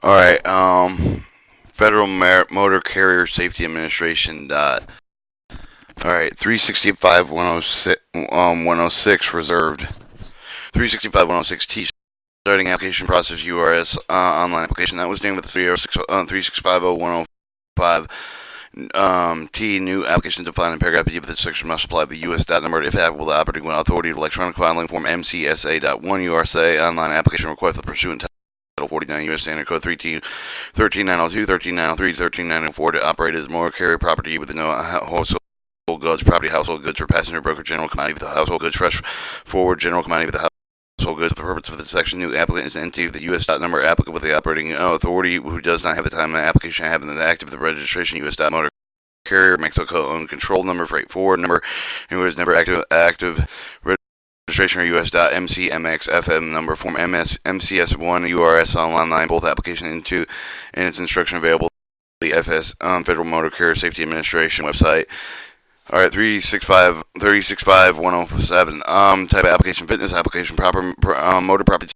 Alright, Federal Motor Carrier Safety Administration. Alright, 365.106, 106 reserved. 365.106T starting application process URS online application. That was named with 365.105. T new application defined in paragraph B of this section must apply the U.S. dot number if applicable the operating authority to electronic filing form MCSA.1 URSA online application request the pursuant Title 49 U.S. Standard Code 13902, 13903, 13904 to operate as motor carrier property with no household goods, property, household goods, or passenger broker, general commodity with the household goods, fresh forward, general commodity with the household goods. For the purpose of the section, new applicant is entity the U.S. dot number applicable with the operating authority who does not have the time of the application having the active the registration U.S. dot motor carrier Mexico owned control number, freight forward number, and who has never active registration or US.MCMXFM number form MCS1 URS online both application into and its instruction available the Federal Motor Carrier Safety Administration website. Alright, 365.107. Type of application fitness application proper motor property.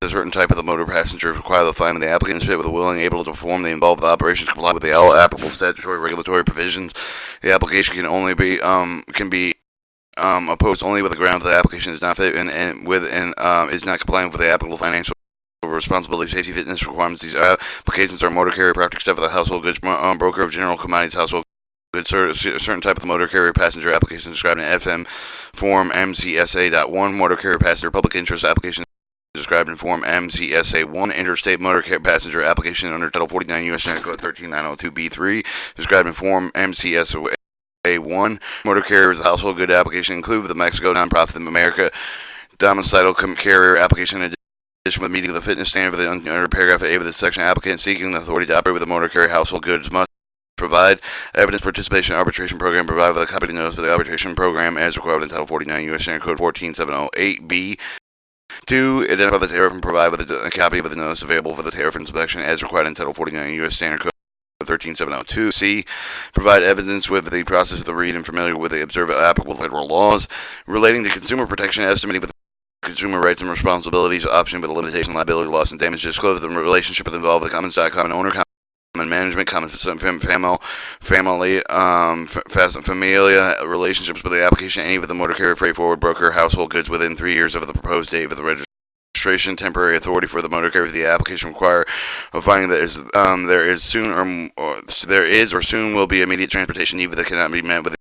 A certain type of the motor passenger require the finding the applicant is fit with a willing, able to perform the involved operations, comply with the all applicable statutory regulatory provisions. The application can only be opposed only with the ground that the application is not fit and is not compliant with the applicable financial responsibility, safety, fitness requirements. These applications are motor carrier property except for the household goods broker of general commodities, household goods, a certain type of the motor carrier passenger application described in FM form MCSA.1, motor carrier passenger public interest application described in form MCSA1, interstate motor carrier passenger application under Title 49 U.S. Code 13902B3 described in form MCSA1, motor carrier is a household good application included with the Mexico nonprofit of America domicile carrier application in addition with meeting the fitness standard for the under paragraph A of this section. Applicant seeking the authority to operate with a motor carrier household goods must provide evidence participation in arbitration program, provide with a copy of notice for the arbitration program as required in Title 49 U.S. Code 14708B. 2. Identify the tariff and provide with a copy of the notice available for the tariff inspection as required in Title 49 U.S. Standard Code 13702. C. Provide evidence with the process of the read and familiar with the observed applicable federal laws relating to consumer protection, estimating with consumer rights and responsibilities, option with a limitation, liability, loss, and damage. Disclose the relationship involved with the common stock, common owner, common management, common family, familia relationships with the application, any of the motor carrier, freight forward, broker, household goods within 3 years of the proposed date of the registration. Temporary authority for the motor carrier. The application require a finding that there is or soon will be immediate transportation need that cannot be met with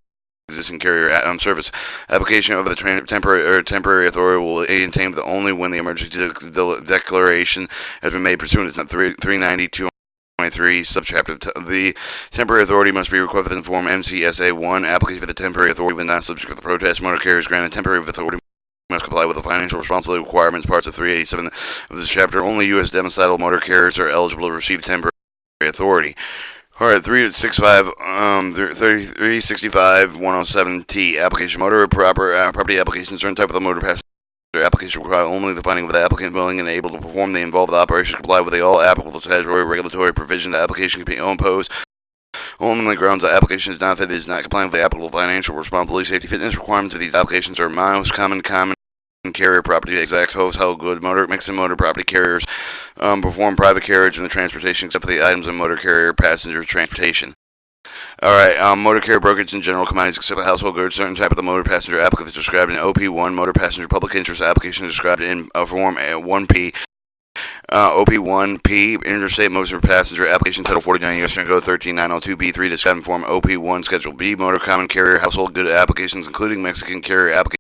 existing carrier service. Application of the temporary authority will be obtained only when the emergency declaration has been made pursuant to 392. 23 subchapter. The temporary authority must be required in form MCSA1. Application for the temporary authority when not subject to the protest. Motor carriers granted temporary authority must comply with the financial responsibility requirements parts of 387 of this chapter. Only U.S. domiciled motor carriers are eligible to receive temporary authority. Alright, 365.107T application motor property application certain type of the motor passenger application require only the finding of the applicant willing and able to perform the involved operation comply with the all applicable statutory regulatory provision. The application can be imposed only on the grounds the application is not compliant with the applicable financial responsibility, safety, fitness requirements of these applications are miles, common carrier property, exact household goods, motor mixed and motor property carriers perform private carriage and the transportation except for the items of motor carrier passenger transportation. Alright, motor carrier brokerage and general commodities except for household goods, certain type of the motor passenger applicant is described in OP1, motor passenger public interest application described in form 1P. OP1P, interstate motor passenger application Title 49 U.S. Code 13902B3 described in form OP1 Schedule B, motor common carrier household good applications including Mexican carrier application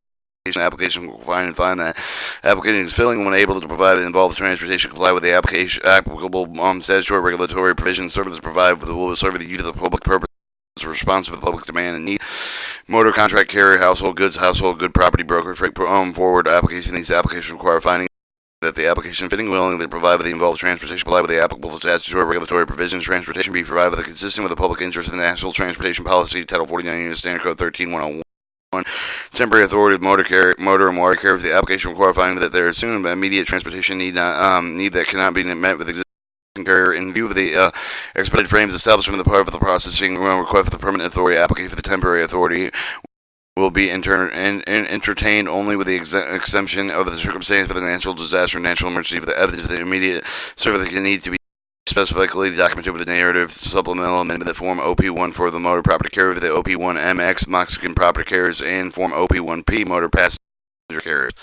will find that applicant is filling when able to provide and involve the transportation comply with the application applicable statutory regulatory provisions services provided with the will serve the use of the public purpose response to the public demand and need. Motor contract carrier household goods household good property broker freight forward application. These applications require finding that the application fitting willingly provide with the involved transportation comply with the applicable statutory regulatory provisions. Transportation be provided with a consistent with the public interest in the national transportation policy Title 49 U.S. Standard Code 13101. Temporary authority of motor and water carrier. The application require finding that there is soon immediate transportation need that cannot be met with existing carrier in view of the expedited frames established from the part of the processing required for the permanent authority. Application for the temporary authority will be entertained only with the exemption of the circumstance for the natural disaster, natural emergency, for the evidence of the immediate service that can need to be specifically documented with a narrative supplemental amendment that Form OP1 for the motor property carrier, the OP1MX Mexican property carriers, and Form OP1P motor passenger carriers.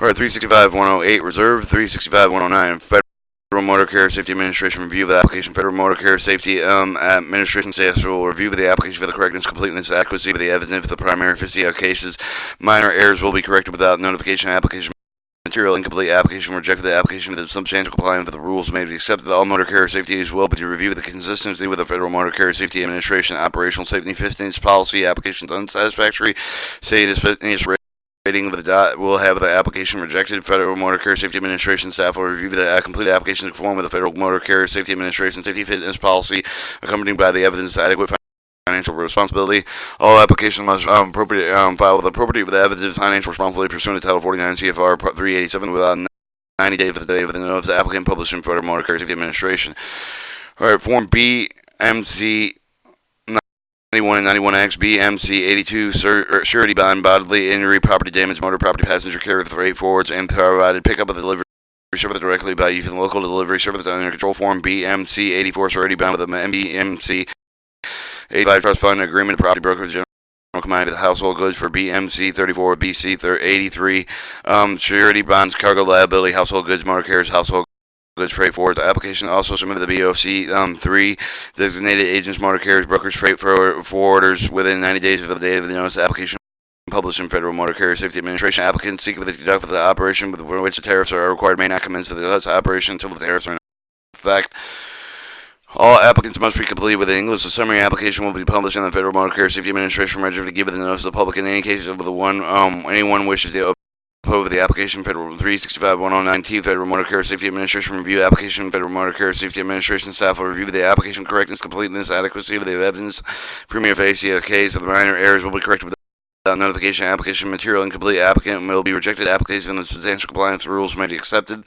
Alright, 365-108 Reserve, 365-109 Federal Motor Carrier Safety Administration review of the application. Federal Motor Carrier Safety Administration staff will review the application for the correctness, completeness, accuracy of the evidence of the primary FCA cases. Minor errors will be corrected without notification. Application material incomplete. Application rejected. The application with substantial compliance with the rules may be accepted. All motor carrier safety is will be to review the consistency with the Federal Motor Carrier Safety Administration operational safety fitness policy. Applications unsatisfactory. Status fitness rating of the dot will have the application rejected. Federal Motor Carrier Safety Administration staff will review the complete application to conform with the Federal Motor Carrier Safety Administration safety fitness policy, accompanied by the evidence of adequate financial responsibility. All applications must file with appropriate with the evidence of financial responsibility pursuant to Title 49 CFR 387 without 90 days of the day of the notice of the applicant published in Federal Motor Carrier Safety Administration. All right, Form BMC 91 and 91X, BMC 82, surety bond, bodily injury, property damage, motor property passenger carrier with freight forwards, and provided pickup of the delivery service directly by using the local delivery service under control. Form BMC 84, surety bond with the BMC 85 trust fund agreement, property broker with general commodity with household goods for BMC 34, BC 83, surety bonds, cargo liability, household goods, motor carriers, household goods, freight forwards. The application also submitted to the BOC 3 designated agents, motor carriers, brokers, freight forwarders within 90 days of the date of the notice. Application published in Federal Motor Carrier Safety Administration. Applicants seeking to conduct the operation with which the tariffs are required may not commence the operation until the tariffs are in effect. All applicants must be completed with English. The summary application will be published in the Federal Motor Carrier Safety Administration register to give the notice to the public in any case of the one anyone wishes to oppose the application. Federal 365-109T Federal Motor Carrier Safety Administration review application. Federal Motor Carrier Safety Administration staff will review the application correctness, completeness, adequacy of the evidence, premier facie case of the minor errors will be corrected without notification. Application material incomplete. Applicant will be rejected. Application with substantial compliance with rules may be accepted.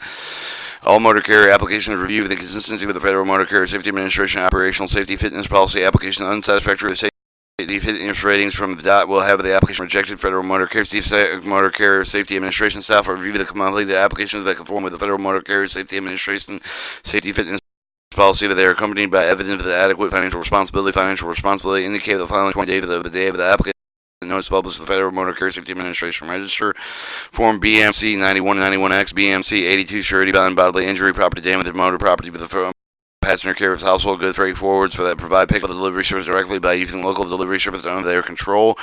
All motor carrier applications review the consistency with the Federal Motor Carrier Safety Administration operational safety fitness policy. Application unsatisfactory with safety fitness ratings from the dot will have the application rejected. Federal Motor Carrier Safety Administration staff will review the completed applications that conform with the Federal Motor Carrier Safety Administration safety fitness policy that they are accompanied by evidence of the adequate financial responsibility. Financial responsibility indicated the following 20 days of the day of the application. Notice published in the Federal Motor Carrier Safety Administration Register. Form BMC 91 and 91X, BMC 82, surety bond, bodily injury, property damage, motor property with the passenger carriers, household goods, freight forwards for that provide pick up the delivery service directly by using local delivery service under their control.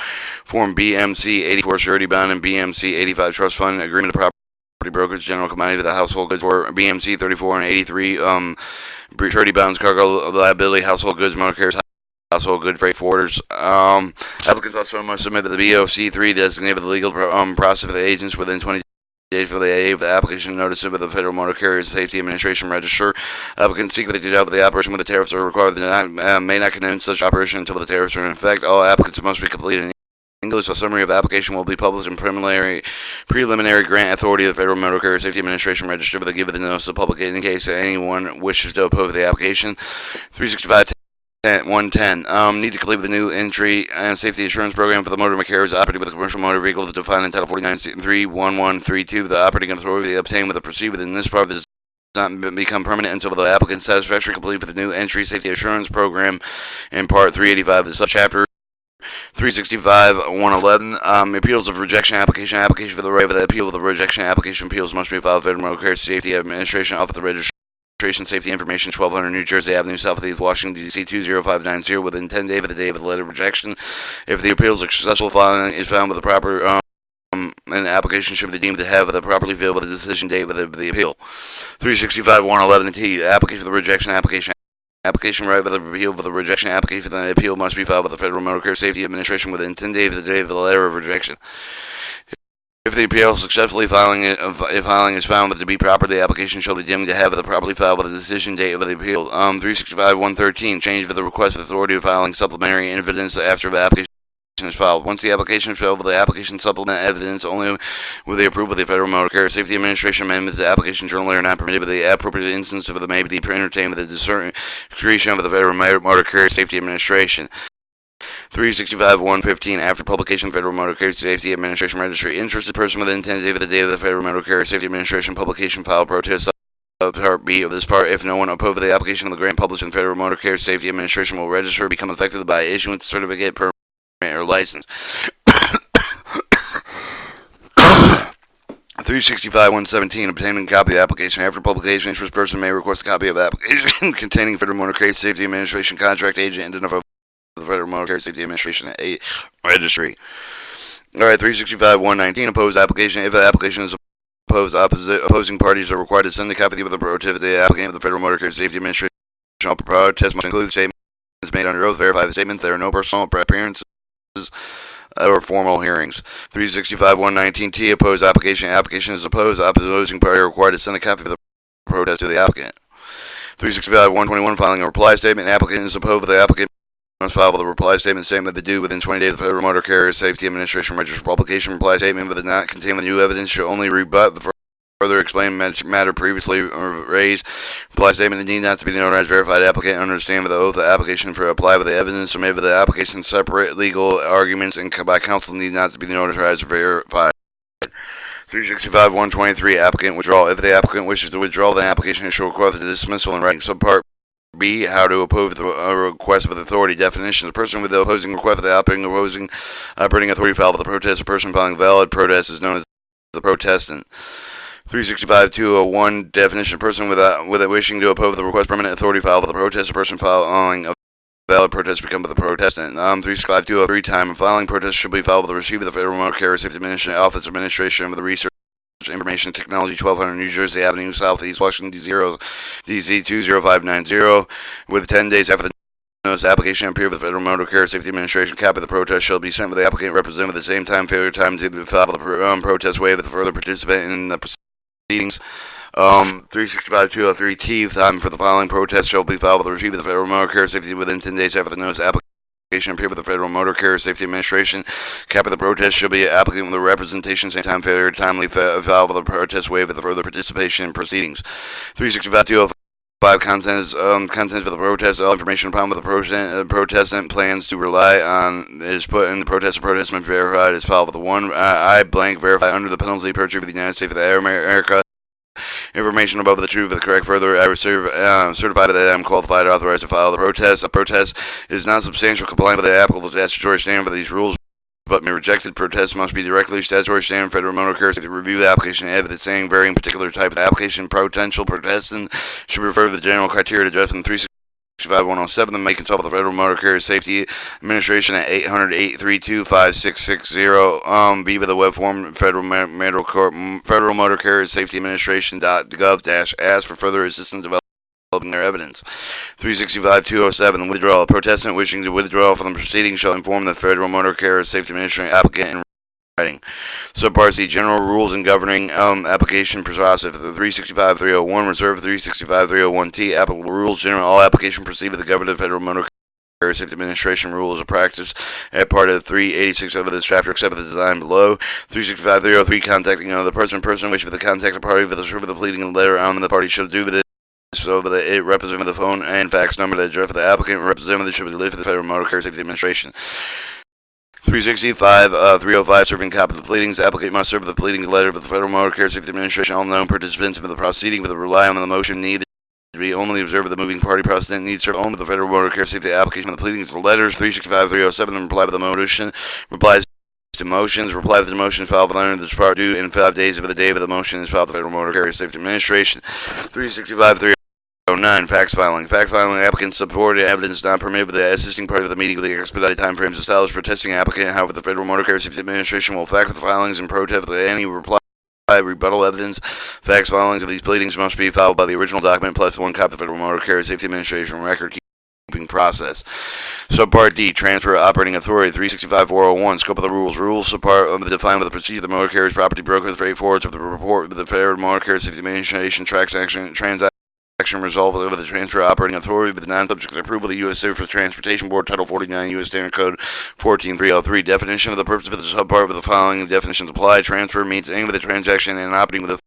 Form BMC 84, surety bond, and BMC 85, trust fund agreement to property brokers, general commodity with the household goods for BMC 34 and 83, surety bonds, cargo liability, household goods, motor carriers, household good freight forwarders. Applicants also must submit to the BOC 3 designated the legal process of the agents within 20 days for the day of the application notice of the Federal Motor Carrier Safety Administration Register. Applicants seek to conduct the operation with the tariffs are required may not commence such operation until the tariffs are in effect. All applicants must be completed in English. A summary of the application will be published in preliminary grant authority of the Federal Motor Carrier Safety Administration Register, but they give the notice to the public in case anyone wishes to oppose the application. 365 110. Need to complete with the new entry and safety assurance program for the motor carriers operating with a commercial motor vehicle that's defined in Title 49 31132. The operating authority obtained with the proceed within this part does not become permanent until the applicant satisfactorily complete with the new entry safety assurance program in Part 385 of the subchapter. 365-111. Appeals of rejection application. Application for the right of the appeal of the rejection application. Appeals must be filed with the Federal Motor Carrier Safety Administration Office of the Registration Safety Information, 1200 New Jersey Avenue, South of East Washington, D.C. 20590, within 10 days of the day of the letter of rejection. If the appeal is successful, filing is found with the proper, an application should be deemed to have the properly filled with the decision date with the appeal. 365-111T, application for the rejection application. Application right with the appeal for the rejection application. The appeal must be filed with the Federal Motor Carrier Safety Administration within 10 days of the day of the letter of rejection. If the appeal successfully filing is found to be proper, the application shall be deemed to have the properly filed with the decision date of the appeal. 365-113, change of the request of authority of filing supplementary evidence after the application is filed. Once the application is filed with the application supplement evidence only with the approval of the Federal Motor Carrier Safety Administration amendments, the application generally are not permitted, but the appropriate instance of the may be entertained with the discretion of the Federal Motor Carrier Safety Administration. 365-115, after publication of Federal Motor Carrier Safety Administration Registry, interested person within 10 days of the day of the Federal Motor Carrier Safety Administration publication file protest Part B of this part, if no one opposed the application of the grant published in the Federal Motor Carrier Safety Administration will register, become effective by issuance certificate, permit, or license. 365-117, obtaining a copy of the application. After publication, interest person may request a copy of the application containing Federal Motor Carrier Safety Administration contract agent and identify the Federal Motor Carrier Safety Administration at a registry. Alright, 365-119, opposed application. If the application is opposed, opposing parties are required to send a copy of the protest to the applicant of the Federal Motor Carrier Safety Administration. All protest must include statements made under oath. Verify the statement. There are no personal appearances or formal hearings. 365-119T, opposed application. Application is opposed. Opposing party are required to send a copy of the protest to the applicant. 365-121, filing a reply statement. Applicant is opposed. The applicant must file the reply statement stating that they do within 20 days of the Federal Motor Carrier Safety Administration registered publication. Reply statement, but does not contain the new evidence, should only rebut the further explain matter previously raised. Reply statement need not to be notarized. Verified applicant understand with the oath the application for apply with the evidence submitted with the application. Separate legal arguments and by counsel need not to be notarized or verified. 365-123, applicant withdrawal. If the applicant wishes to withdraw the application, it shall require the dismissal in writing. Subpart B, how to oppose the request of authority. Definition: the person with the opposing request of the operating authority filed with the protest. A person filing valid protest is known as the protestant. 365-201, definition: person with wishing to oppose the request permanent authority filed with the protest. A person filing a valid protest become the protestant. 365-203, time of filing protest should be filed with the receipt of the Federal Motor Carrier Safety Administration Office Administration of the Research Information Technology, 1200 New Jersey Avenue, Southeast Washington, DC 20590. With 10 days after the notice application appear with the Federal Motor Carrier Safety Administration, copy of the protest shall be sent with the applicant represented at the same time. Failure time to file the protest waive with the further participant in the proceedings. 365-203T, time for the filing protest shall be filed with the receipt of the Federal Motor Carrier Safety within 10 days after the notice application appear with the Federal Motor Carrier Safety Administration. Copy of the protest shall be applicant with the representation, same time failure, timely filed with the protest waive with the further participation in proceedings. 365-205, contents for the protest. All information upon with the protestant plans to rely on is put in the protest. The protest must be verified is filed with the one I blank verify under the penalty of perjury for the United States of America. Information above the truth of the correct further, I certified that I am qualified authorized to file the protest. A protest is not substantial compliant with the applicable statutory standard for these rules, but may rejected protest must be directly statutory standard. Federal Motor Carrier Safety review the application and the same varying particular type of application. Potential protestant should refer to the general criteria addressed in 365-107 and may consult with the Federal Motor Carrier Safety Administration at 800-832-5660. Viva the web form Federal Motor Carrier Safety Administration.gov-ask for further assistance developing their evidence. 365-207, withdrawal. A protestant wishing to withdraw from the proceedings shall inform the Federal Motor Carrier Safety Administration applicant in writing. Subpart C, general rules and governing application process. 365-301, reserve. 365-301T, applicable rules. General, all application proceed with the government of the Federal Motor Carrier Safety Administration rules of practice at part of 386 of this chapter, except for the design below. 365-303, contacting the person which with the contact party for the pleading letter on the party shall do with it. So that it represented the phone and fax number that address for the applicant representative should be delivered to the Federal Motor Carrier Safety Administration. 365-305, serving copy of the pleadings. The applicant must serve the pleadings letter of the Federal Motor Carrier Safety Administration. All known participants in the proceeding with rely on the motion need to be only observed the moving party. Precedent needs serve only the Federal Motor Carrier Safety application of the pleadings. The letters 365-307 and reply to the motion. Replies to motions. Reply to the motion filed under the part due in 5 days of the day of the motion is filed with the Federal Motor Carrier Safety Administration. 365-309, fax filing. Fax filing, applicant's supported evidence not permitted with the assisting party of the meeting with the expedited time frames established for testing applicant. However, the Federal Motor Carrier Safety Administration will fact the filings and protest with any reply rebuttal evidence. Fax filings of these pleadings must be filed by the original document plus one copy of the Federal Motor Carrier Safety Administration record keeping process. Subpart D, transfer of operating authority. 365-401, scope of the rules. Rules subpart defined with the procedure of the motor carrier's property broker, the freight forwards of the report of the Federal Motor Carrier Safety Administration transaction resolved over the transfer of operating authority with the non-subject to approval of the U.S. Surface Transportation Board, Title 49, U.S. Standard Code 14303. Definition of the purpose of the subpart with the following definitions apply. Transfer means any with the transaction and operating with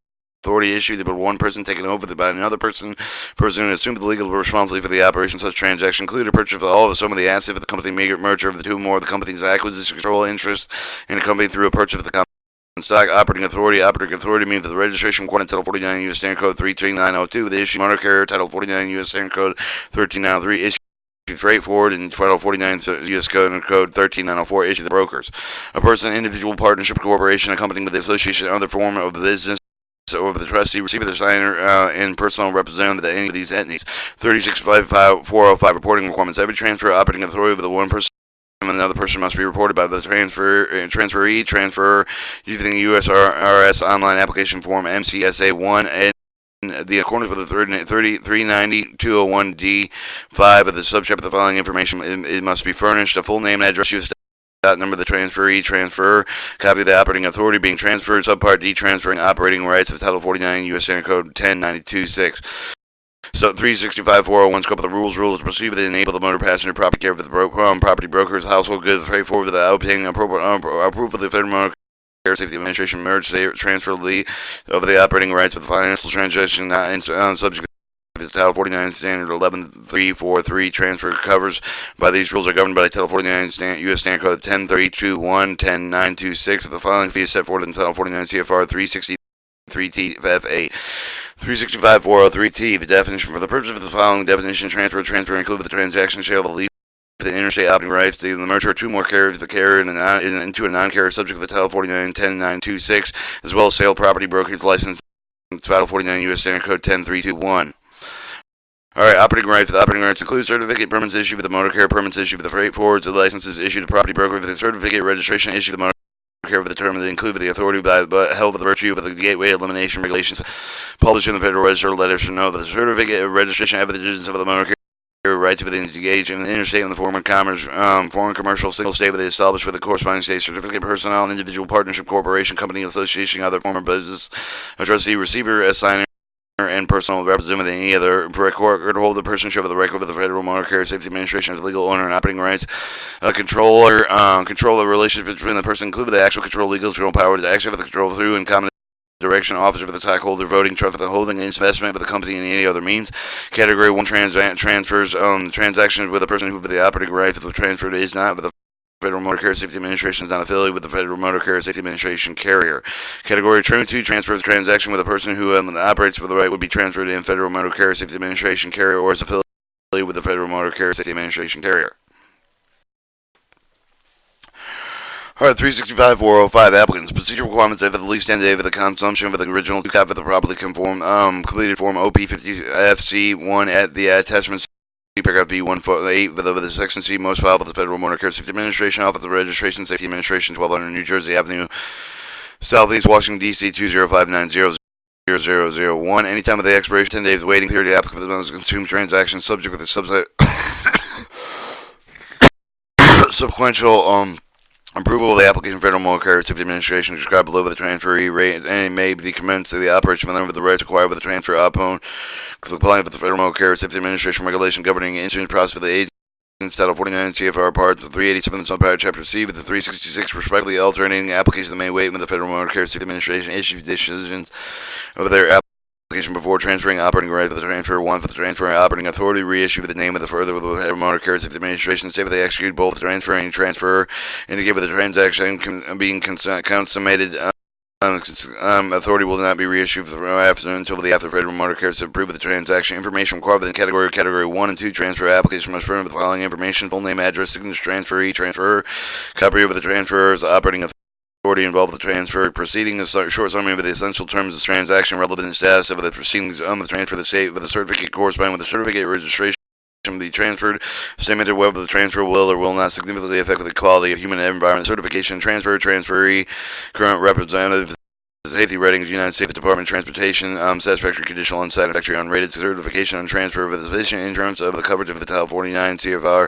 authority issued by one person taken over by another person who assumed the legal responsibility for the operation of such transaction, included purchase of all of some of the assets of the company, merger of the two or more of the company's acquisition, control, interest in a company through a purchase of the company. stock. Operating authority means that the registration required Title 49 U.S. Standard Code 33902. The issue motor carrier Title 49 U.S. Standard Code 13903 issue freight forward and Title 49 U.S. Code 13904 issue the brokers. A person, individual, partnership, corporation, accompanied with the association, other form of business or the trustee, receiver, the signer, and personal representative of any of these entities. 3655405 reporting requirements. Every transfer operating authority of the one person and another person must be reported by the transferee, transferor, using the USRS online application form MCSA1 and the accordance with the 390-201-D5 of the subchapter of the following information, it must be furnished a full name and address, use number of the transferee, transferor, copy of the operating authority being transferred, subpart D, transferring operating rights of Title 49 U.S. Standard Code 10926. So 365-401 scope of the rules to proceed with the enable the motor passenger property care for the property brokers, household goods, freight forward with the obtaining approval of the Federal Motor Carrier Safety Administration merge transfer of the operating rights of the financial transaction not subject to Title 49 Standard 11343 transfer covers by these rules are governed by Title 49 U.S. Standard Code 10321 10926. The following fee is set forth in Title 49 CFR 363T 365-403T. The definition for the purpose of the following definition: transfer include the transaction shall leave the interstate operating rights to the merger of two more carriers, the carrier into a non-carrier subject of the Title 49 10926, as well as sale property brokerage license Title 49 U.S. Standard Code 10321. Alright, operating rights. The operating rights include certificate permits issued with the motor carrier, permits issued with the freight forwards, the licenses issued to property broker with the certificate registration issued to the motor carrier with the term that include with the authority but held with the virtue of the gateway elimination regulations published in the Federal Register. Letters should know that the certificate of registration evidence of the motor carrier rights to engage in the interstate in the foreign commerce, foreign commercial single state with the established with the corresponding state certificate personnel and individual partnership corporation company association other form of business a trustee receiver assigner and personal representative of any other record holder person shall have the record of the Federal Motor Carrier Safety Administration as legal owner and operating rights. Control the relationship between the person including the actual control, legal control power to actually have the control through and common direction officer for the stockholder voting trust for the holding investment with the company and any other means. Category 1 transfers transactions with a person who the operating right of the transfer is not with the Federal Motor Carrier Safety Administration is not affiliated with the Federal Motor Carrier Safety Administration carrier. Category 2 transfers transaction with a person who operates for the right would be transferred in Federal Motor Carrier Safety Administration carrier or is affiliated with the Federal Motor Carrier Safety Administration carrier. Alright, 365-405 applicants. Procedure requirements of at least 10 days of the consumption of the original 2 copy of the properly completed form OP50FC1 at the attachment paragraph B148 with the section C most filed with the Federal Motor Carrier Safety Administration Office of Registration Safety Administration 1200 New Jersey Avenue, Southeast Washington, D.C. 205900001. Anytime of the expiration 10 days waiting period, the applicant must consume transactions subject with the sequential approval of the application. Federal Motor Carrier Safety Administration described below with the transferee rate and may be commenced to the operation of the rights acquired with the transfer upon complying with the Federal Motor Carrier Safety Administration regulation governing insurance process for the agents. Title 49 CFR Part 387 Subpart Chapter C with the 366 respectively alternating the application that may wait when the Federal Motor Carrier Safety Administration issues decisions over their application before transferring operating rights for the transfer. 1 for the transfer operating authority reissue with the name of the further with the Federal Motor Carrier Safety Administration state that they execute both the transfer and transfer indicate with the transaction being consummated. Authority will not be reissued until the after Federal Motor Carrier has approved of the transaction. Information required within category 1 and 2 transfer application must furnish the following information: full name, address, signature, transferee, transferor, copy of the transfer's operating authority involved with the transfer proceeding, a short summary of the essential terms of the transaction, relevant status of the proceedings on the transfer, the state with the certificate corresponding with the certificate registration the transferred statement of whether the transfer will or will not significantly affect the quality of human environment certification, transferee, current representative, safety ratings, United States Department of Transportation, satisfactory, conditional, unsatisfactory, unrated certification on transfer of sufficient in terms of the coverage of the Title 49 CFR.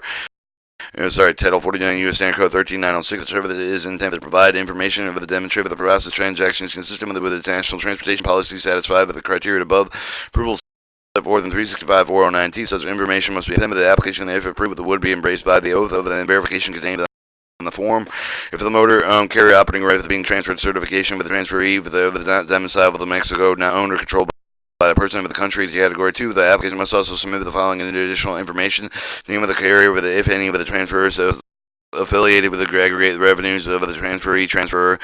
Title 49 U.S. Standard Code 13906. The service is intended to provide information of the demonstrate that the process transactions consistent with the national transportation policy satisfied with the criteria above. Approval set forth in 365-409T. Such information must be appended to the application if approved would be embraced by the oath of the verification contained in the form. If the motor carrier operating right with being transferred certification with the transferee with the domicile with Mexico not owned or controlled by a person of the country. Category 2, the applicant must also submit the following additional information: the name of the carrier with if any of the transfers affiliated with the aggregate revenues of the transferee, transfer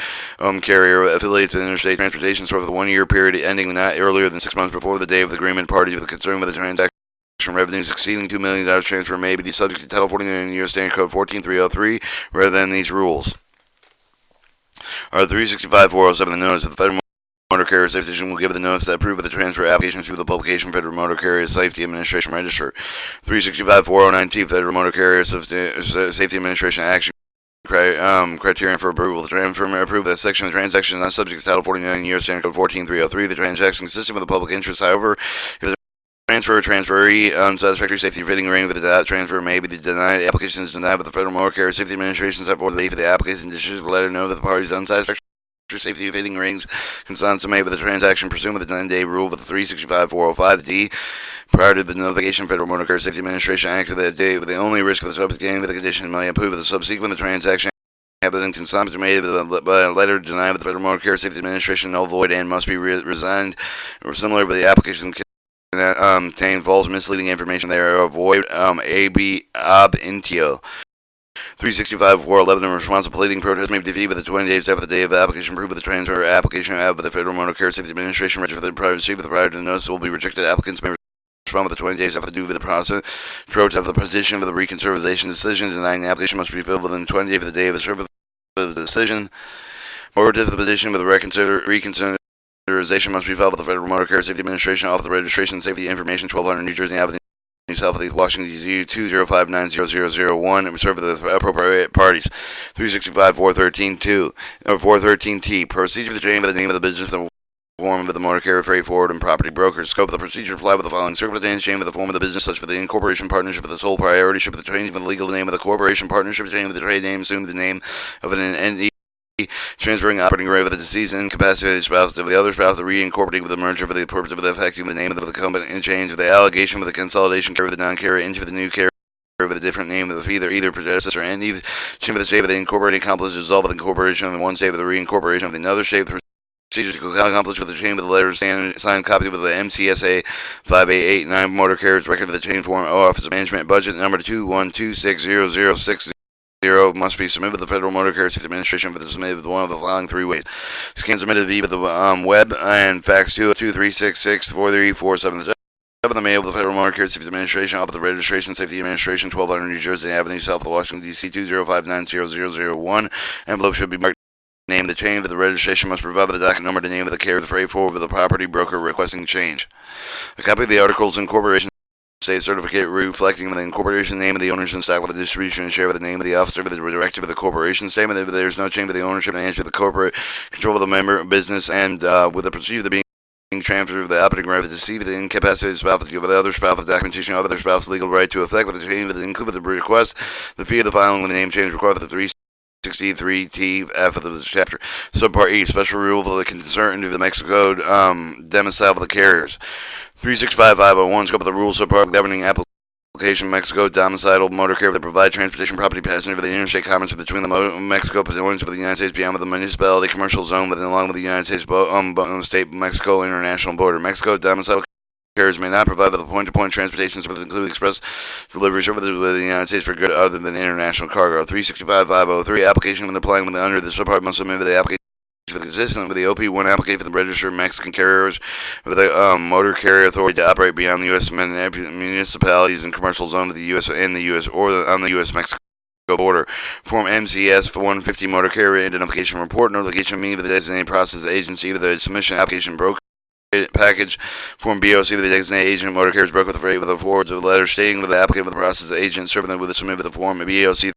carrier, affiliates of interstate transportation for the 1 year period ending not earlier than 6 months before the day of the agreement. Parties with concern with the transaction revenues exceeding $2 million transfer may be subject to Title 49 U.S. Standard Code 14303 rather than these rules. R365-407, the notice of the Federal Motor Carrier Safety Division will give the notice that approve of the transfer application through the publication Federal Motor Carrier Safety Administration Register. 365-409T, Federal Motor Carrier Safety Administration Action criterion for approval. The transfer may approve that section of the transaction is not subject to Title 49 U.S. Standard Code 14303. The transaction consistent with the public interest. However, if the transferee unsatisfactory safety fitting arrangement with the transfer may be denied. Application is denied, but the Federal Motor Carrier Safety Administration set forth the date for the application decision to let her know that the parties unsatisfactory safety fitting rings consents made with the transaction pursuant to the 10-day rule with the 365-405D. Prior to the notification, Federal Motor Carrier Safety Administration acted that day with the only risk of the subsequent with the condition may approve of the subsequent the transaction. Have been consent made by a letter denied by the Federal Motor Carrier Safety Administration null void and must be resigned or similar to the application contain false misleading information. They are void ab initio. 365-411, and responsible pleading protest may be defeated within 20 days after the day of the application approved with the transfer application of the Federal Motor Carrier Safety Administration registered for the privacy with the prior to the notice will be rejected. Applicants may respond within 20 days after due to the process. Protest of the petition for the reconsideration decision denying the application must be filled within 20 days of the day of the service of the decision. Protest of the petition for the reconsideration must be filed with the Federal Motor Carrier Safety Administration Office of Registration and Safety Information, 1200 New Jersey Avenue, South East Washington, D.C. 205900001, and reserved for the appropriate parties. 365-413-2 or 413-T. Procedure for the change by the name of the business of the form of the motor carrier, freight forward, and property brokers. Scope of the procedure apply with the following circumstances: change with the form of the business, such for the incorporation partnership with the sole priority, with the change of the legal name of the corporation partnership, change with the trade name, assume the name of an entity, transferring operating right with the deceased incapacitated spouse of the other spouse, the reincorporating with the merger for the purpose of the effecting the name of the company, and change of the allegation with the consolidation carrier with the non-carrier into the new carrier with a different name of either predecessor and change of the shape of the incorporating accomplice dissolve of the incorporation in one shape of the reincorporation of another shape. Procedure to accomplish with the chain with the letter signed copy with the MCSA 5889 motor carriers record of the chain form Office of Management budget number 2126006 must be submitted to the Federal Motor Carrier Safety Administration for the submitted with one of the following three ways. Scan submitted via the web and fax to 236643477. The mail of the Federal Motor Carrier Safety Administration, Office of Registration and Safety Administration, 1200 New Jersey Avenue, South of Washington, D.C. 205900001. Envelope should be marked name the change of the registration must provide the document number, the name of the carrier, the freight forward with the property broker requesting change. A copy of the articles of incorporation state certificate reflecting the incorporation name of the owners and stock with the distribution and share with the name of the officer with the directive of the corporation statement. If there is no change of the ownership and answer of the corporate control of the member business and with the procedure of the being transferred of the operating right to deceive the incapacitated spouse to give the other spouse the documentation of other spouse's legal right to effect with the change of the include the request the fee of the filing with the name change required for the 363T F of the chapter. Subpart E, special rule for the concern of the Mexico domicile of the carriers. 365501, scope of the rules subpart governing application Mexico domiciled motor carrier that provide transportation property passenger for the interstate commerce between the Mexico points for the United States beyond the municipality commercial zone within along with the United States state Mexico international border. Mexico domiciled carriers may not provide with point-to-point transportation service including express delivery service with the United States for good other than international cargo. 365503, application when applying when under the subpart must submit the application for the consistent with the OP1 application for the registered Mexican carriers with a motor carrier authority to operate beyond the U.S. municipalities and commercial zone of the U.S. and the U.S. or on the U.S.-Mexico border. Form MCS for 150 motor carrier identification report. Notification means for the designated process agency for the submission application broker. Package Form BOC with the designated agent motor carriers broker with the forwards of the letter stating with the applicant with the process agent serving them with the submit with the form BOC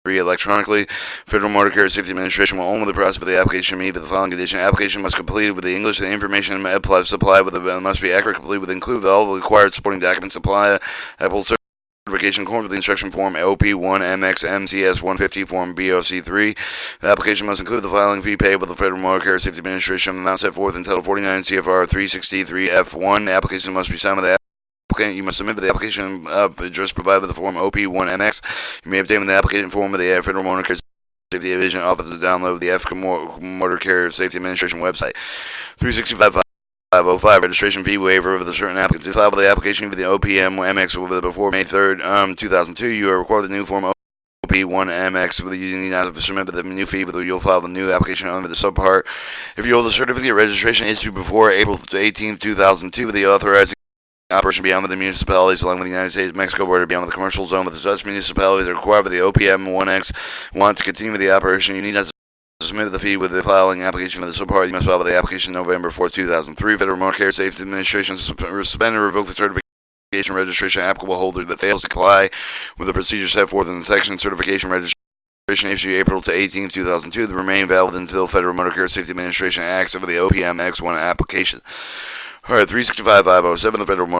electronically. Federal Motor Carrier Safety Administration will only the process of the application meet with the following condition. Application must complete with the English and the information supplied with the must be accurate, complete with include all the required supporting documents. Supply Apple certification form with the instruction form OP1 MX MCS 150 form BOC3. The application must include the filing fee paid with the Federal Motor Carrier Safety Administration amount set forth in Title 49 CFR 363 F1. The application must be signed with the applicant. You must submit the application address provided with the form OP1MX. You may obtain the application form of the Federal Motor Carrier Safety Division Office to download the Motor Carrier Safety Administration website. 365-505 registration fee waiver of the certain applicants. To file with the application for the OPM MX before May 3rd, 2002, you are required the new form OP OP1MX with the union to submit the new fee, but you'll file the new application under the subpart. If you hold a certificate of registration issued before April 18, 2002, with the authorizing operation beyond the municipalities along with the United States-Mexico border beyond the commercial zone, with such municipalities are required by the OPM1X want to continue with the operation, you need not submit the fee with the filing application for the subpart. You must file with the application November 4, 2003. Federal Motor Safety Administration suspend or revoke the certification registration applicable holder that fails to comply with the procedure set forth in the section certification registration issued April to 18, 2002. They remain valid until Federal Motor Carrier Safety Administration acts over the OPM X1 application. Alright, 365-507, the Federal Motor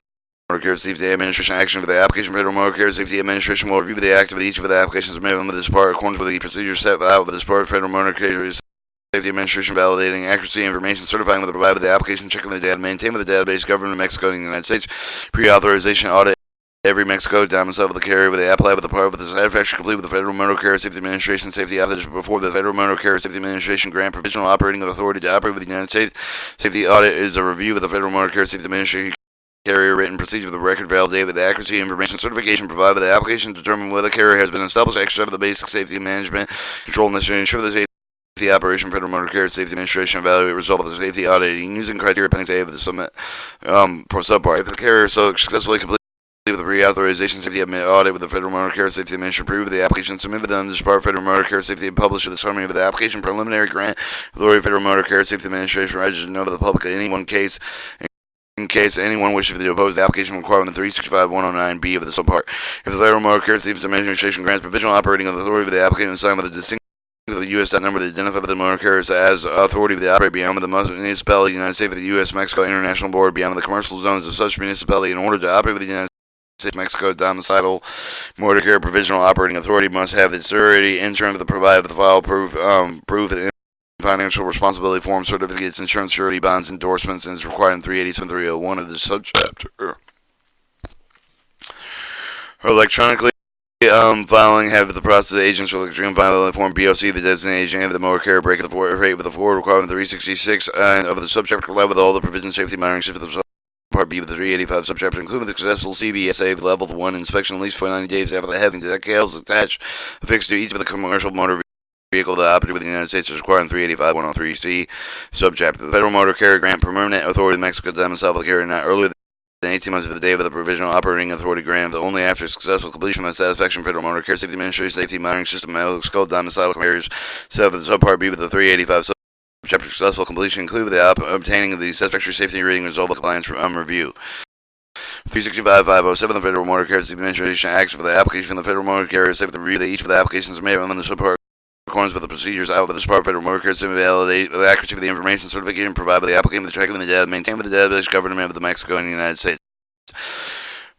Carrier Safety Administration action for the application. Federal Motor Carrier Safety Administration will review the activity each of the applications made under this part according to the procedure set out with this part. Federal Motor Carrier Safety Administration validating accuracy information, certifying with the provider the application, checking the data, maintain with the database, government of Mexico and the United States, pre-authorization audit every Mexico domicile with the carrier with the apply with the part with the satisfaction complete with the Federal Motor Carrier Safety Administration safety audit before the Federal Motor Carrier Safety Administration grant provisional operating authority to operate with the United States. Safety audit is a review with the Federal Motor Carrier Safety Administration carrier written procedure with the record validated with the accuracy information certification provided by the application to determine whether the carrier has been established exercise of the basic safety management control necessary to ensure the safety operation. Federal Motor Carrier Safety Administration evaluate result of the safety auditing using criteria appendix A of the submit subpart. If the carrier successfully completes with the reauthorization safety audit with the Federal Motor Carrier Safety Administration approved the application submitted them to the Federal Motor Carrier Safety published the summary of the application preliminary grant authority Federal Motor Carrier Safety Administration registered note of the public in any one case. In case anyone wishes to oppose the application requirement 365-109B of the subpart. If the Federal Motor Carrier Safety Administration grants provisional operating authority for the applicant signed with a distinct of the U.S. number to identify the motor carriers as authority of the operate beyond the municipality, United States, of the U.S. Mexico International Border beyond the commercial zones of such municipality in order to operate with the United States Mexico domicile motor carrier provisional operating authority must have its authority insurance to provide with the file proof financial responsibility form certificates, insurance surety bonds, endorsements, and is required in 387-301 of the subchapter. Electronically filing have the process agents for electronic filing form BOC the designated agent of the motor carrier break of the rate with the forward requirement 366 of the subchapter comply with all the provisions safety monitoring system of the Part B of the 385 subchapter, including the successful CBSA level 1 inspection at least for 90 days after having the decals attached affixed to each of the commercial motor vehicle that operated with the United States is required in 385-103C subchapter. The Federal Motor Carrier grant permanent authority of Mexico to domicile the carrier not earlier than 18 months of the day of the provisional operating authority grant, but only after successful completion of the satisfaction of Federal Motor Carrier Safety Administration safety monitoring system Mexico domicile carriers set with the subpart B with the 385 subchapter successful completion include the obtaining of the satisfactory safety rating result of compliance review. 365-507, the Federal Motor Carrier Safety Administration acts for the application from the Federal Motor Carrier Safety review that each of the applications are made under the subpart accordance with the procedures out with the subpart. Federal Motor Carrier Safety validate the accuracy of the information certification provided by the applicant with the tracking of the data maintained with the database government of the Mexico and the United States.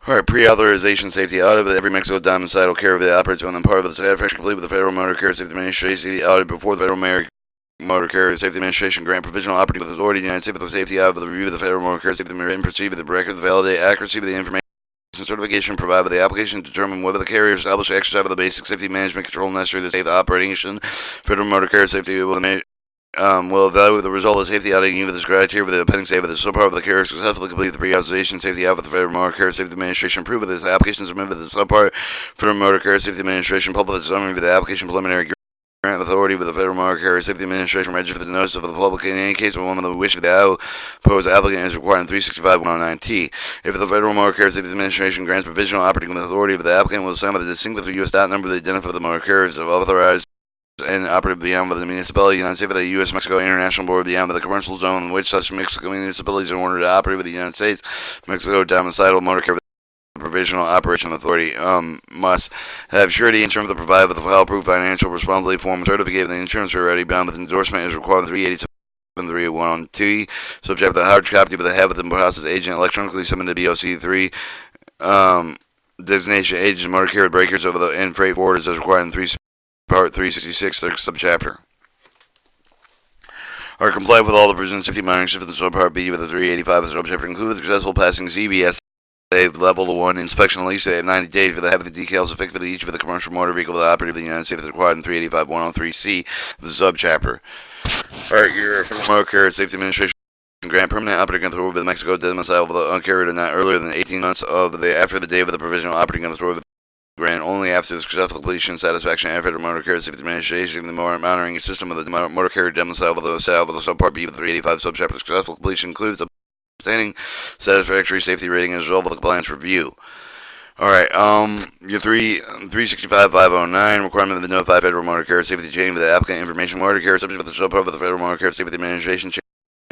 Alright, pre-authorization safety audit with every Mexico domicile carrier that operates on the part of the satisfaction complete with the Federal Motor Carrier Safety Administration audit before the Federal Motor Carrier Safety Administration grant provisional operating authority of the United States with the safety audit with the review of the Federal Motor Carrier Safety written procedure with the record validate accuracy of the information certification provided by the application to determine whether the carrier established exercise of the basic safety management control necessary to save the operation. Federal Motor Carrier Safety will evaluate the result of the safety audit and described here with the appendix A of the subpart of the carrier successfully complete the pre-authorization safety audit with the Federal Motor Carrier Safety Administration approved with this application submitted with the subpart. Federal Motor Carrier Safety Administration published the summary of the application preliminary grant authority with the Federal Motor Carrier Safety Administration registered for the notice of the public in any case of one of the wish of the opposed applicant is required in 365-109T. If the Federal Motor Carrier Safety Administration grants provisional operating authority of the applicant will assign with a distinct with the U.S. dot number to identify the motor carriers of authorized and operated beyond the municipality, United States, of the U.S. Mexico International Border beyond the commercial zone in which such Mexican municipalities are in order to operate with the United States Mexico domicile motor carrier provisional operation authority must have surety in terms of the provide with the file-proof financial responsibility form certificate the insurance already bound with endorsement is required in 387-301T. Subject to the hard copy of the head with the process agent electronically submitted to BOC3 designation agent motor carrier breakers over the and freight forwarders as required in Part 366 subchapter. Are complied with all the provisions of safety monitoring of the subpart B with the 385 subchapter include the successful passing CBS level 1 inspection at least 90 days for the heavy decals affixed for each of the commercial motor vehicle that operated in the United States is required in 385-103C of the subchapter. Alright, your Motor Carrier Safety Administration grant permanent operating authority with Mexico domicile of the carrier not earlier than 18 months of the after the day of the provisional operating authority granted only after the successful completion and satisfaction of Federal Motor Carrier Safety Administration. The monitoring system of the motor carrier domicile with the subpart B of the 385 subchapter successful completion includes obtaining satisfactory safety rating as a result of the compliance review. Alright, your 365-509 requirement of the notified Federal Motor Carrier Safety Chain with the applicant information motor carrier subject to the subpart of the Federal Motor Carrier Safety Administration chain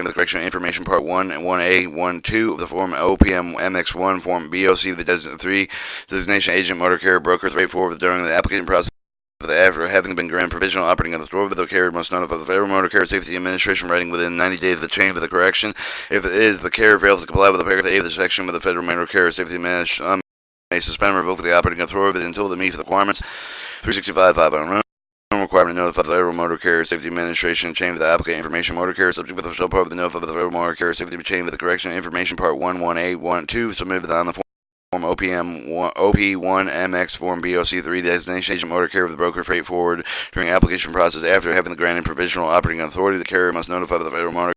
of the correction information part 1 and 1A, 1-2 of the form OPM MX1, form BOC, the designation agent, motor carrier, broker, 3-4 during the application process. After having been granted provisional operating authority, the carrier must notify the Federal Motor Carrier Safety Administration writing within 90 days of the change of the correction. If it is, the carrier fails to comply with the paragraph A of the section with the Federal Motor Carrier Safety Administration, may suspend or revoke the operating authority until it meets the requirements. 365-509 requirement to notify the Federal Motor Carrier Safety Administration chain of the applicant information motor carrier subject with the subpart of the notify the Federal Motor Carrier Safety chain with the correction information part 1, 1A, 1-2 submitted on the form OPM OP1 MX form BOC3 designation agent motor carrier with the broker freight forward during application process. After having the granted provisional operating authority, the carrier must notify the Federal Motor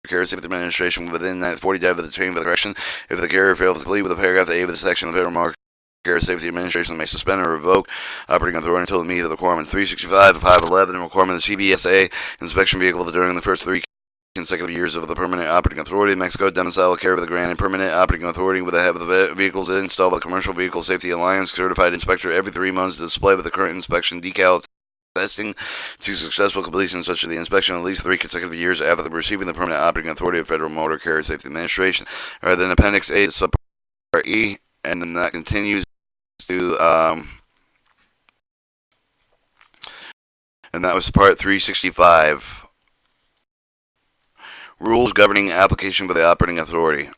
Carrier Safety Administration within 40 days of the chain of the correction. If the carrier fails to complete with the paragraph A of the section of the Federal Motor Carrier Safety Administration may suspend or revoke operating authority until the meet of the requirements. 365-511 requirement of the CBSA inspection vehicle during the first 3 consecutive years of the permanent operating authority. Mexico domicile carrier with the granted permanent operating authority with the head of the vehicles installed by the Commercial Vehicle Safety Alliance certified inspector every 3 months to display with the current inspection decal testing to successful completion such as the inspection at least 3 consecutive years after receiving the permanent operating authority of Federal Motor Carrier Safety Administration. Alright, then Appendix A is subpart E, and then that continues to and that was part 365. Rules governing application by the operating authority.